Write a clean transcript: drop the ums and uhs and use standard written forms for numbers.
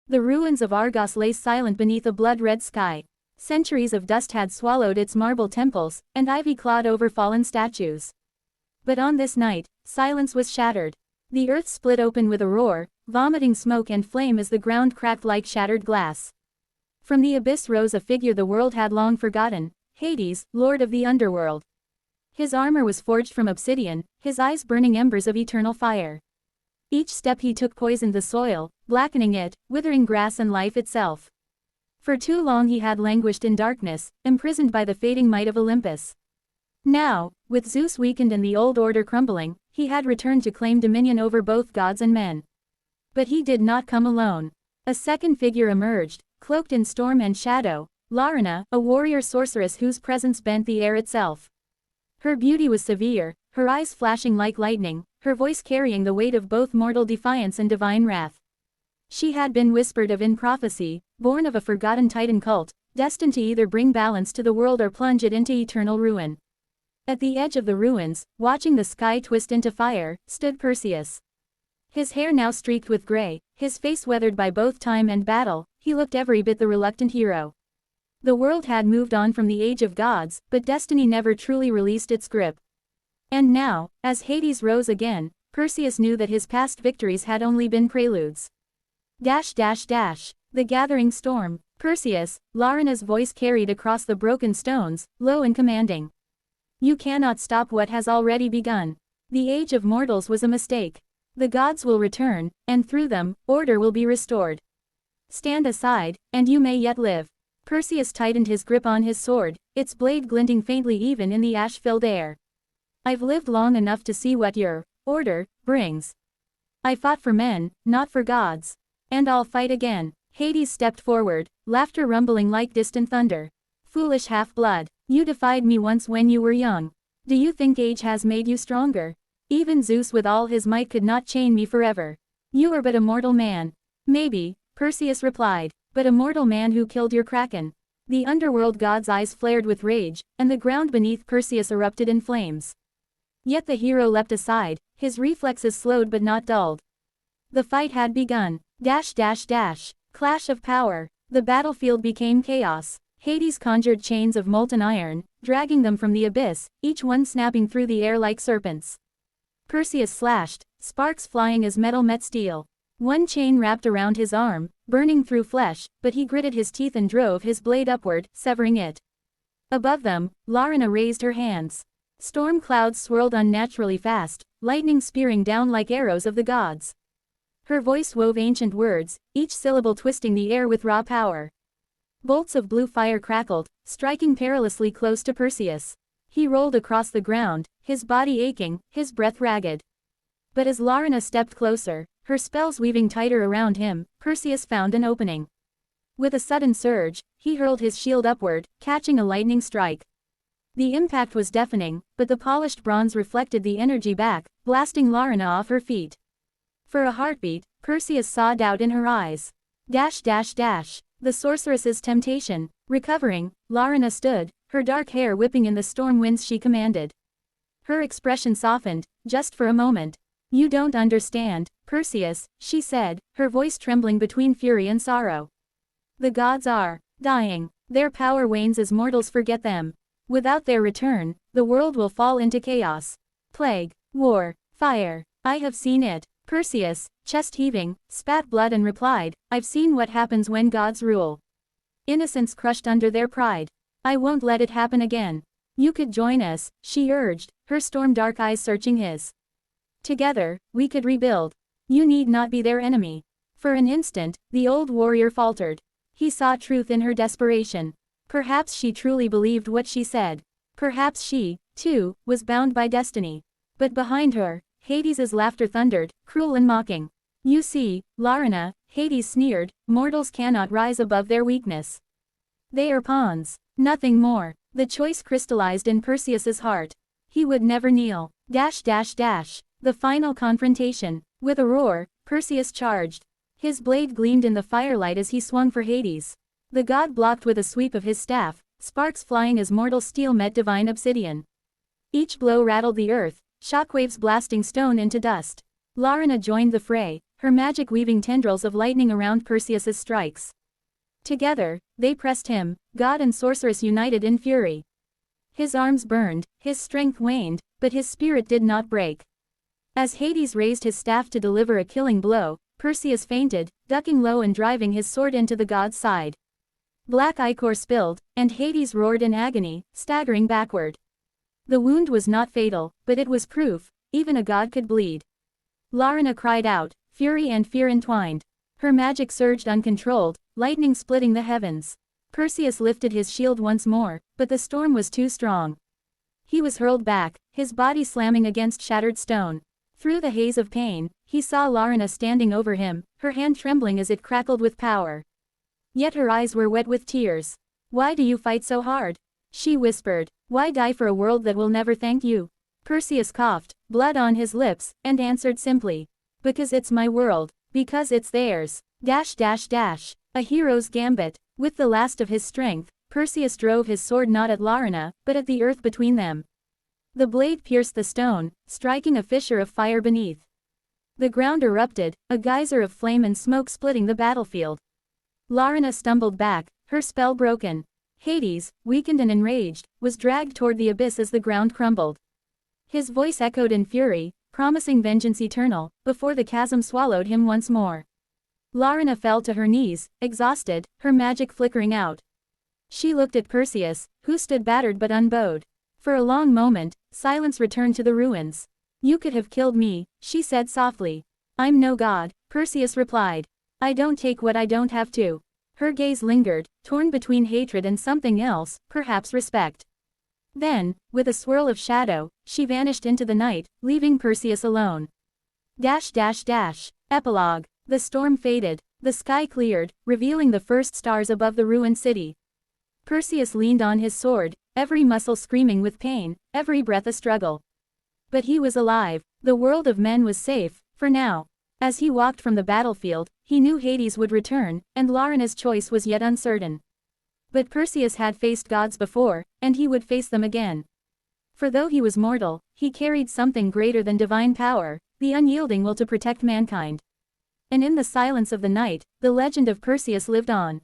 The ruins of Argos lay silent beneath a blood-red sky. Centuries of dust had swallowed its marble temples, and ivy clawed over fallen statues. But on this night, silence was shattered. The earth split open with a roar, vomiting smoke and flame as the ground cracked like shattered glass. From the abyss rose a figure the world had long forgotten, Hades, lord of the underworld. His armor was forged from obsidian, his eyes burning embers of eternal fire. Each step he took poisoned the soil, blackening it, withering grass and life itself. For too long he had languished in darkness, imprisoned by the fading might of Olympus. Now, with Zeus weakened and the old order crumbling, he had returned to claim dominion over both gods and men. But he did not come alone. A second figure emerged, cloaked in storm and shadow, Larina, a warrior sorceress whose presence bent the air itself. Her beauty was severe, her eyes flashing like lightning, her voice carrying the weight of both mortal defiance and divine wrath. She had been whispered of in prophecy, born of a forgotten Titan cult, destined to either bring balance to the world or plunge it into eternal ruin. At the edge of the ruins, watching the sky twist into fire, stood Perseus. His hair now streaked with gray, his face weathered by both time and battle, he looked every bit the reluctant hero. The world had moved on from the age of gods, but destiny never truly released its grip. And now, as Hades rose again, Perseus knew that his past victories had only been preludes. The gathering storm. Perseus, Larina's voice carried across the broken stones, low and commanding. You cannot stop what has already begun. The age of mortals was a mistake. The gods will return, and through them, order will be restored. Stand aside, and you may yet live. Perseus tightened his grip on his sword, its blade glinting faintly even in the ash-filled air. I've lived long enough to see what your order brings. I fought for men, not for gods. And I'll fight again. Hades stepped forward, laughter rumbling like distant thunder. Foolish half-blood, you defied me once when you were young. Do you think age has made you stronger? Even Zeus with all his might could not chain me forever. You are but a mortal man. Maybe, Perseus replied, but a mortal man who killed your kraken. The underworld god's eyes flared with rage, and the ground beneath Perseus erupted in flames. Yet the hero leapt aside, his reflexes slowed but not dulled. The fight had begun. Clash of power. The battlefield became chaos. Hades conjured chains of molten iron, dragging them from the abyss, each one snapping through the air like serpents. Perseus slashed, sparks flying as metal met steel. One chain wrapped around his arm, burning through flesh, but he gritted his teeth and drove his blade upward, severing it. Above them, Larina raised her hands. Storm clouds swirled unnaturally fast, lightning spearing down like arrows of the gods. Her voice wove ancient words, each syllable twisting the air with raw power. Bolts of blue fire crackled, striking perilously close to Perseus. He rolled across the ground, his body aching, his breath ragged. But as Larina stepped closer, her spells weaving tighter around him, Perseus found an opening. With a sudden surge, he hurled his shield upward, catching a lightning strike. The impact was deafening, but the polished bronze reflected the energy back, blasting Larina off her feet. For a heartbeat, Perseus saw doubt in her eyes. The sorceress's temptation. Recovering, Larina stood, her dark hair whipping in the storm winds she commanded. Her expression softened, just for a moment. You don't understand, Perseus, she said, her voice trembling between fury and sorrow. The gods are dying. Their power wanes as mortals forget them. Without their return, the world will fall into chaos. Plague, war, fire. I have seen it. Perseus, chest heaving, spat blood and replied, I've seen what happens when gods rule. Innocence crushed under their pride. I won't let it happen again. You could join us, she urged, her storm-dark eyes searching his. Together, we could rebuild. You need not be their enemy. For an instant, the old warrior faltered. He saw truth in her desperation. Perhaps she truly believed what she said. Perhaps she, too, was bound by destiny. But behind her, Hades's laughter thundered, cruel and mocking. You see, Larina, Hades sneered, mortals cannot rise above their weakness. They are pawns, nothing more. The choice crystallized in Perseus's heart. He would never kneel. The final confrontation. With a roar, Perseus charged. His blade gleamed in the firelight as he swung for Hades. The god blocked with a sweep of his staff, sparks flying as mortal steel met divine obsidian. Each blow rattled the earth, shockwaves blasting stone into dust. Larina joined the fray, her magic weaving tendrils of lightning around Perseus's strikes. Together, they pressed him, god and sorceress united in fury. His arms burned, his strength waned, but his spirit did not break. As Hades raised his staff to deliver a killing blow, Perseus fainted, ducking low and driving his sword into the god's side. Black ichor spilled, and Hades roared in agony, staggering backward. The wound was not fatal, but it was proof, even a god could bleed. Larina cried out, fury and fear entwined. Her magic surged uncontrolled, lightning splitting the heavens. Perseus lifted his shield once more, but the storm was too strong. He was hurled back, his body slamming against shattered stone. Through the haze of pain, he saw Larina standing over him, her hand trembling as it crackled with power. Yet her eyes were wet with tears. "Why do you fight so hard?" she whispered. "Why die for a world that will never thank you?" Perseus coughed, blood on his lips, and answered simply. "Because it's my world. Because it's theirs. Dash dash dash." A hero's gambit. With the last of his strength, Perseus drove his sword not at Larina, but at the earth between them. The blade pierced the stone, striking a fissure of fire beneath. The ground erupted, a geyser of flame and smoke splitting the battlefield. Larina stumbled back, her spell broken. Hades, weakened and enraged, was dragged toward the abyss as the ground crumbled. His voice echoed in fury, promising vengeance eternal, before the chasm swallowed him once more. Larina fell to her knees, exhausted, her magic flickering out. She looked at Perseus, who stood battered but unbowed. For a long moment, silence returned to the ruins. "You could have killed me," she said softly. "I'm no god," Perseus replied. "I don't take what I don't have to." Her gaze lingered, torn between hatred and something else, perhaps respect. Then, with a swirl of shadow, she vanished into the night, leaving Perseus alone. Dash dash dash. Epilogue. The storm faded, the sky cleared, revealing the first stars above the ruined city. Perseus leaned on his sword, every muscle screaming with pain, every breath a struggle. But he was alive, the world of men was safe, for now. As he walked from the battlefield, he knew Hades would return, and Larina's choice was yet uncertain. But Perseus had faced gods before, and he would face them again. For though he was mortal, he carried something greater than divine power, the unyielding will to protect mankind. And in the silence of the night, the legend of Perseus lived on.